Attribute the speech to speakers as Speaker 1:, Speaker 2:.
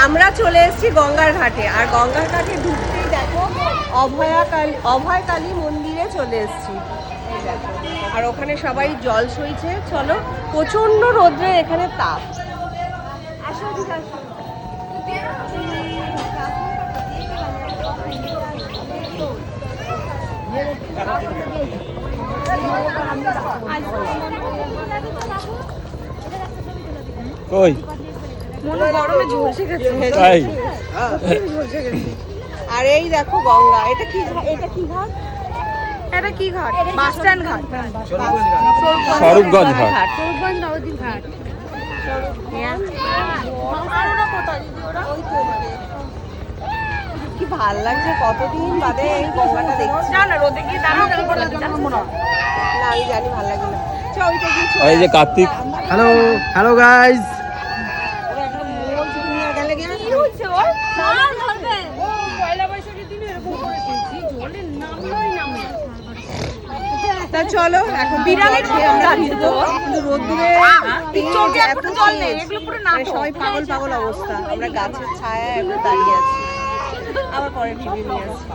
Speaker 1: আমরা চলে এসেছি গঙ্গার ঘাটে, আর গঙ্গার ঘাটে ঢুকতেই দেখো অভয় কালী মন্দিরে চলে এসেছি। এই দেখো, আর ওখানে সবাই জল সইছে। চলো, প্রচন্ড রোদ্রে এখানে তাপ। আসো দিদা, আসো।
Speaker 2: ওই
Speaker 1: মনে গরমে ঝলসে গেছে,
Speaker 2: তাই
Speaker 1: ঝলসে গেছে। আর এই দেখো গঙ্গা, এটা কি ঘাট? এটা কি ঘাট? এটা কি ঘাট? বাস স্ট্যান্ড ঘাট,
Speaker 2: স্বরূপগঞ্জ ঘাট।
Speaker 3: স্বরূপগঞ্জ নবদ্বীপ ঘাট।
Speaker 1: কি ভাল লাগছে, কতদিন বাদে এই গঙ্গাটা দেখছি। না আমি জানি, ভাল লাগে না। চল, ওইটা গিয়ে চলে
Speaker 2: এই যে
Speaker 1: আসি।
Speaker 2: কার্তিক। Hello hello guys.
Speaker 1: তা চলো, এখন বিড়ালের আমরা ভিজবো, কিন্তু রোদ্দুরে এত জল নেই, সবাই পাগল পাগল অবস্থা। আমরা গাছের ছায়ায় একটু দাঁড়িয়ে আছি, আবার পরে ভিডিও নিয়ে আসছি।